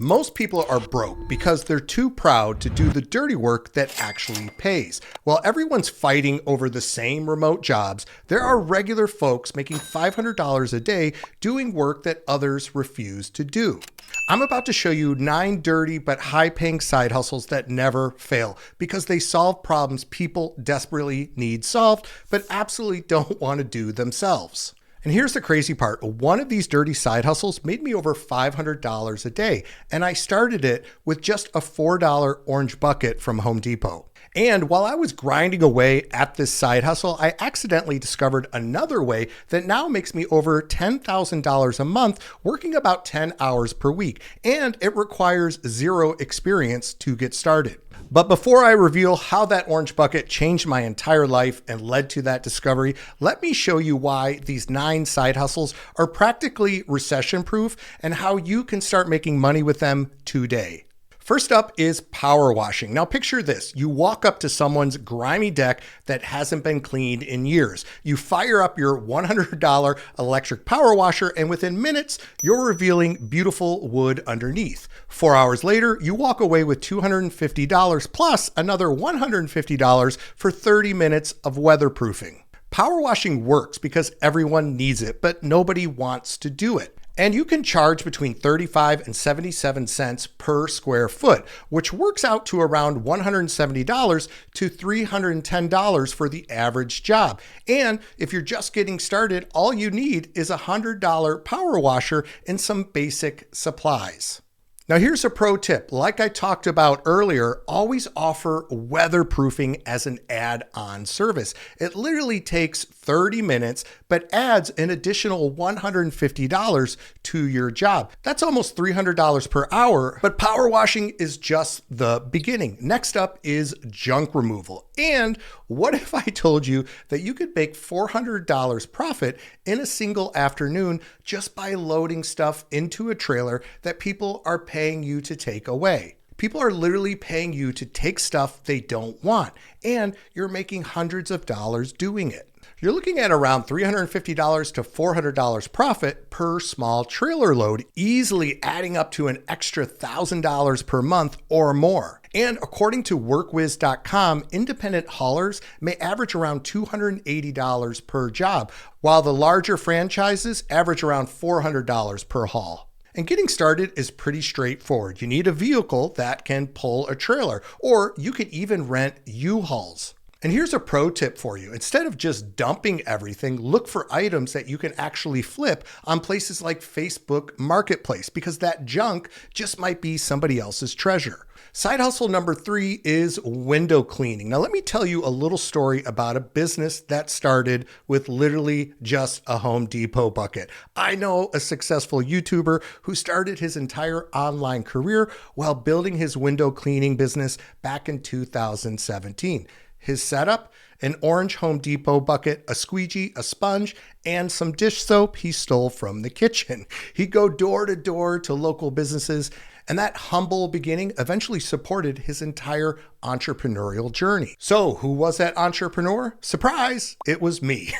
Most people are broke because they're too proud to do the dirty work that actually pays. While everyone's fighting over the same remote jobs, there are regular folks making $500 a day doing work that others refuse to do. I'm about to show you 9 dirty but high-paying side hustles that never fail because they solve problems people desperately need solved but absolutely don't want to do themselves. And here's the crazy part. One of these dirty side hustles made me over $500 a day, and I started it with just a $4 orange bucket from Home Depot. And while I was grinding away at this side hustle, I accidentally discovered another way that now makes me over $10,000 a month, working about 10 hours per week, and it requires zero experience to get started. But before I reveal how that orange bucket changed my entire life and led to that discovery, let me show you why these 9 side hustles are practically recession-proof and how you can start making money with them today. First up is power washing. Now picture this. You walk up to someone's grimy deck that hasn't been cleaned in years. You fire up your $100 electric power washer, and within minutes, you're revealing beautiful wood underneath. 4 hours later, you walk away with $250 plus another $150 for 30 minutes of weatherproofing. Power washing works because everyone needs it, but nobody wants to do it. And you can charge between 35 and 77 cents per square foot, which works out to around $170 to $310 for the average job. And if you're just getting started, all you need is a $100 power washer and some basic supplies. Now here's a pro tip. Like I talked about earlier, always offer weatherproofing as an add-on service. It literally takes 30 minutes, but adds an additional $150 to your job. That's almost $300 per hour, but power washing is just the beginning. Next up is junk removal. And what if I told you that you could make $400 profit in a single afternoon just by loading stuff into a trailer that people are paying you to take away? People are literally paying you to take stuff they don't want, and you're making hundreds of dollars doing it. You're looking at around $350 to $400 profit per small trailer load, easily adding up to an extra $1,000 per month or more. And according to WorkWiz.com, independent haulers may average around $280 per job, while the larger franchises average around $400 per haul. And getting started is pretty straightforward. You need a vehicle that can pull a trailer, or you could even rent U-Hauls. And here's a pro tip for you. Instead of just dumping everything, look for items that you can actually flip on places like Facebook Marketplace, because that junk just might be somebody else's treasure. Side hustle number 3 is window cleaning. Now, let me tell you a little story about a business that started with literally just a Home Depot bucket. I know a successful YouTuber who started his entire online career while building his window cleaning business back in 2017. His setup: an orange Home Depot bucket, a squeegee, a sponge, and some dish soap he stole from the kitchen. He'd go door to door to local businesses, and that humble beginning eventually supported his entire entrepreneurial journey. So who was that entrepreneur? Surprise, it was me.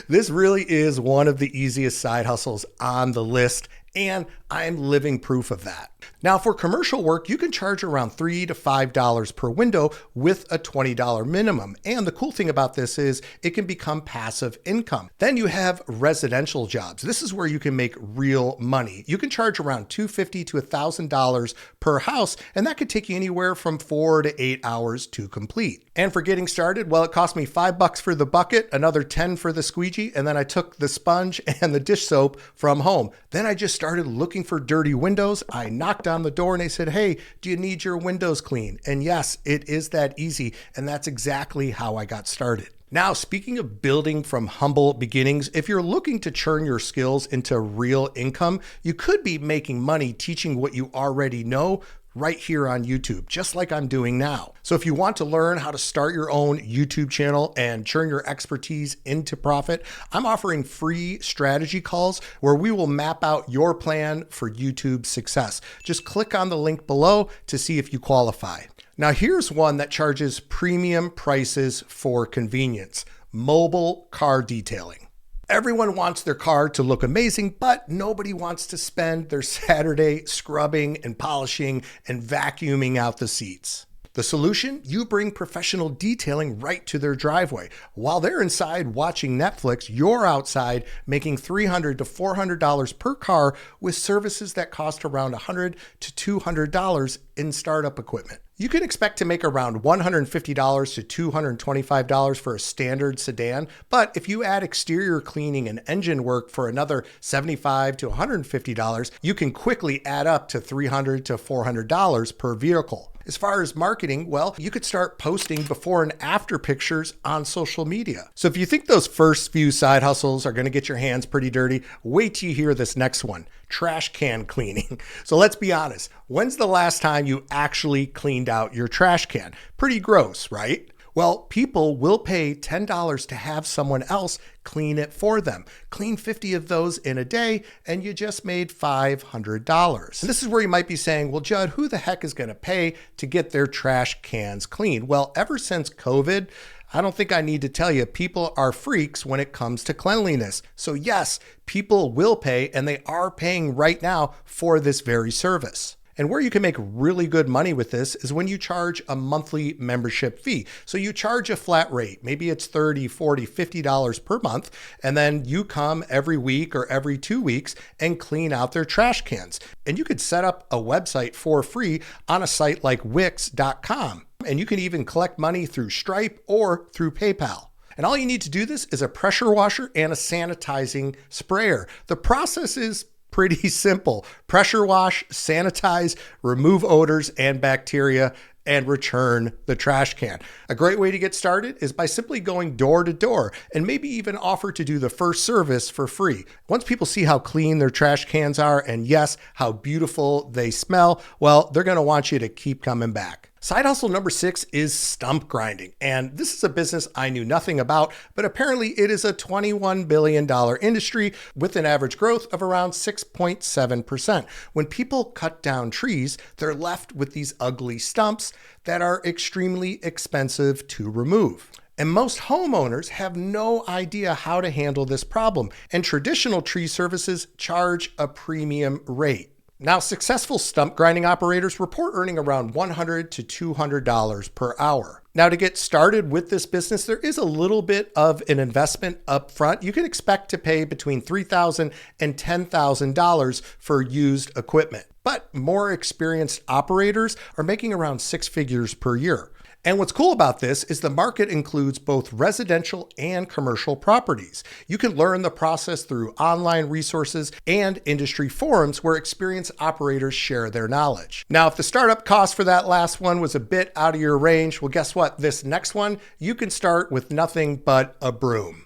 This really is one of the easiest side hustles on the list, and I'm living proof of that. Now, for commercial work, you can charge around $3 to $5 per window with a $20 minimum. And the cool thing about this is it can become passive income. Then you have residential jobs. This is where you can make real money. You can charge around $250 to $1,000 per house, and that could take you anywhere from 4 to 8 hours to complete. And for getting started, well, it cost me $5 for the bucket, another $10 for the squeegee, and then I took the sponge and the dish soap from home. Then I just started looking for dirty windows. I knocked on the door and they said, "Hey, do you need your windows clean?" And yes, it is that easy. And that's exactly how I got started. Now, speaking of building from humble beginnings, if you're looking to turn your skills into real income, you could be making money teaching what you already know right here on YouTube, just like I'm doing now. So if you want to learn how to start your own YouTube channel and turn your expertise into profit, I'm offering free strategy calls where we will map out your plan for YouTube success. Just click on the link below to see if you qualify. Now here's one that charges premium prices for convenience: mobile car detailing. Everyone wants their car to look amazing, but nobody wants to spend their Saturday scrubbing and polishing and vacuuming out the seats. The solution? You bring professional detailing right to their driveway. While they're inside watching Netflix, you're outside making $300 to $400 per car with services that cost around $100 to $200 in startup equipment. You can expect to make around $150 to $225 for a standard sedan, but if you add exterior cleaning and engine work for another $75 to $150, you can quickly add up to $300 to $400 per vehicle. As far as marketing, well, you could start posting before and after pictures on social media. So if you think those first few side hustles are going to get your hands pretty dirty, wait till you hear this next one, trash can cleaning. So let's be honest, when's the last time you actually cleaned out your trash can? Pretty gross, right? Well, people will pay $10 to have someone else clean it for them. Clean 50 of those in a day, and you just made $500. And this is where you might be saying, well, Judd, who the heck is going to pay to get their trash cans cleaned? Well, ever since COVID, I don't think I need to tell you, people are freaks when it comes to cleanliness. So yes, people will pay, and they are paying right now for this very service. And where you can make really good money with this is when you charge a monthly membership fee. So you charge a flat rate, maybe it's $30, $40, $50 per month, and then you come every week or every 2 weeks and clean out their trash cans. And you could set up a website for free on a site like Wix.com. And you can even collect money through Stripe or through PayPal. And all you need to do this is a pressure washer and a sanitizing sprayer. The process is pretty simple. Pressure wash, sanitize, remove odors and bacteria, and return the trash can. A great way to get started is by simply going door to door and maybe even offer to do the first service for free. Once people see how clean their trash cans are and yes, how beautiful they smell, well, they're going to want you to keep coming back. Side hustle number 6 is stump grinding. And this is a business I knew nothing about, but apparently it is a $21 billion industry with an average growth of around 6.7%. When people cut down trees, they're left with these ugly stumps that are extremely expensive to remove. And most homeowners have no idea how to handle this problem, and traditional tree services charge a premium rate. Now, successful stump grinding operators report earning around $100 to $200 per hour. Now, to get started with this business, there is a little bit of an investment up front. You can expect to pay between $3,000 and $10,000 for used equipment. But more experienced operators are making around 6 figures per year. And what's cool about this is the market includes both residential and commercial properties. You can learn the process through online resources and industry forums where experienced operators share their knowledge. Now, if the startup cost for that last one was a bit out of your range, well, guess what? This next one, you can start with nothing but a broom.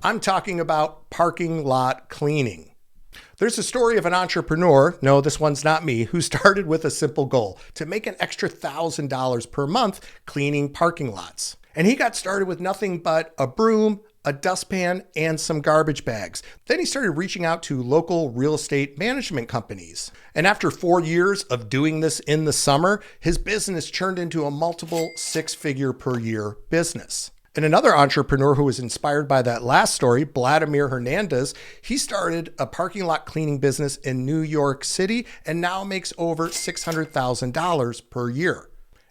I'm talking about parking lot cleaning. There's a story of an entrepreneur, no, this one's not me, who started with a simple goal to make an extra $1,000 per month cleaning parking lots. And he got started with nothing but a broom, a dustpan, and some garbage bags. Then he started reaching out to local real estate management companies. And after 4 years of doing this in the summer, his business turned into a multiple 6-figure per year business. And another entrepreneur who was inspired by that last story, Vladimir Hernandez, he started a parking lot cleaning business in New York City and now makes over $600,000 per year.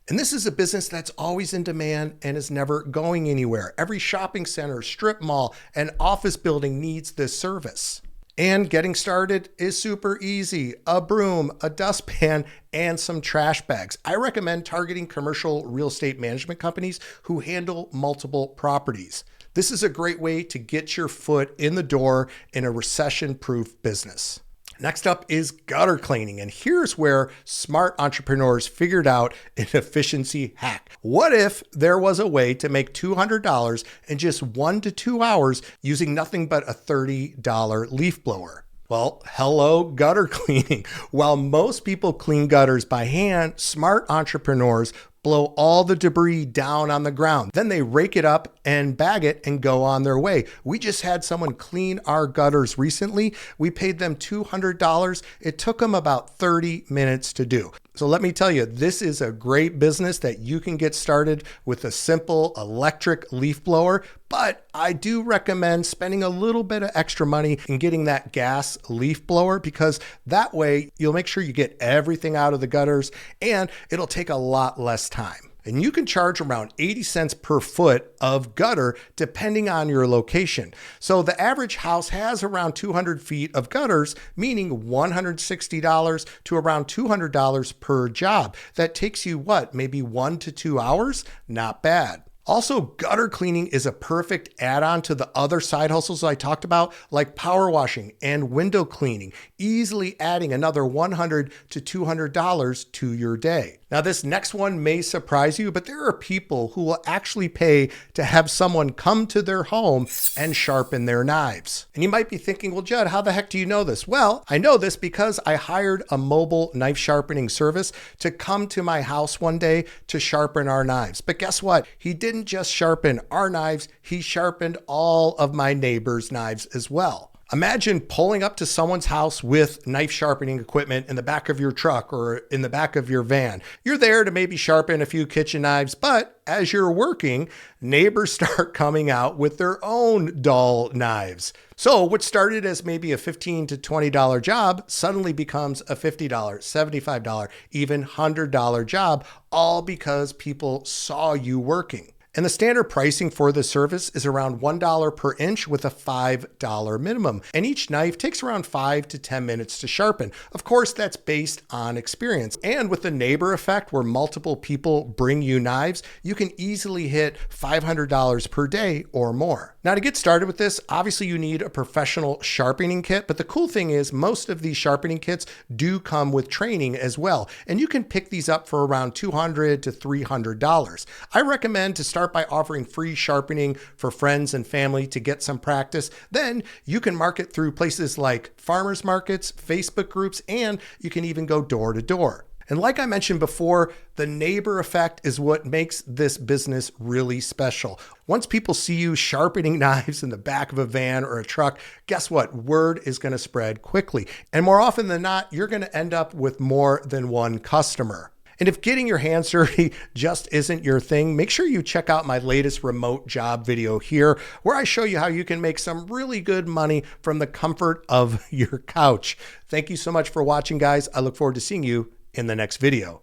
And this is a business that's always in demand and is never going anywhere. Every shopping center, strip mall, and office building needs this service. And getting started is super easy. A broom, a dustpan, and some trash bags. I recommend targeting commercial real estate management companies who handle multiple properties. This is a great way to get your foot in the door in a recession-proof business. Next up is gutter cleaning, and here's where smart entrepreneurs figured out an efficiency hack. What if there was a way to make $200 in just 1 to 2 hours using nothing but a $30 leaf blower? Well, hello, gutter cleaning. While most people clean gutters by hand, smart entrepreneurs blow all the debris down on the ground. Then they rake it up and bag it and go on their way. We just had someone clean our gutters recently. We paid them $200. It took them about 30 minutes to do. So let me tell you, this is a great business that you can get started with a simple electric leaf blower, but I do recommend spending a little bit of extra money in getting that gas leaf blower, because that way you'll make sure you get everything out of the gutters and it'll take a lot less time. And you can charge around 80 cents per foot of gutter depending on your location. So the average house has around 200 feet of gutters, meaning $160 to around $200 per job. That takes you what, maybe 1 to 2 hours? Not bad. Also, gutter cleaning is a perfect add-on to the other side hustles I talked about, like power washing and window cleaning, easily adding another $100 to $200 to your day. Now, this next one may surprise you, but there are people who will actually pay to have someone come to their home and sharpen their knives. And you might be thinking, well, Judd, how the heck do you know this? Well, I know this because I hired a mobile knife sharpening service to come to my house one day to sharpen our knives. But guess what? He didn't just sharpen our knives, he sharpened all of my neighbors' knives as well. Imagine pulling up to someone's house with knife sharpening equipment in the back of your truck or in the back of your van. You're there to maybe sharpen a few kitchen knives, but as you're working, neighbors start coming out with their own dull knives. So what started as maybe a $15 to $20 job suddenly becomes a $50, $75, even $100 job, all because people saw you working. And the standard pricing for the service is around $1 per inch with a $5 minimum. And each knife takes around 5 to 10 minutes to sharpen. Of course, that's based on experience. And with the neighbor effect, where multiple people bring you knives, you can easily hit $500 per day or more. Now, to get started with this, obviously you need a professional sharpening kit, but the cool thing is most of these sharpening kits do come with training as well. And you can pick these up for around $200 to $300. I recommend to start by offering free sharpening for friends and family to get some practice. Then you can market through places like farmers markets, Facebook groups, and you can even go door to door. And like I mentioned before, the neighbor effect is what makes this business really special. Once people see you sharpening knives in the back of a van or a truck, guess what? Word is going to spread quickly. And more often than not, you're going to end up with more than one customer. And if getting your hands dirty just isn't your thing, make sure you check out my latest remote job video here, where I show you how you can make some really good money from the comfort of your couch. Thank you so much for watching, guys. I look forward to seeing you in the next video.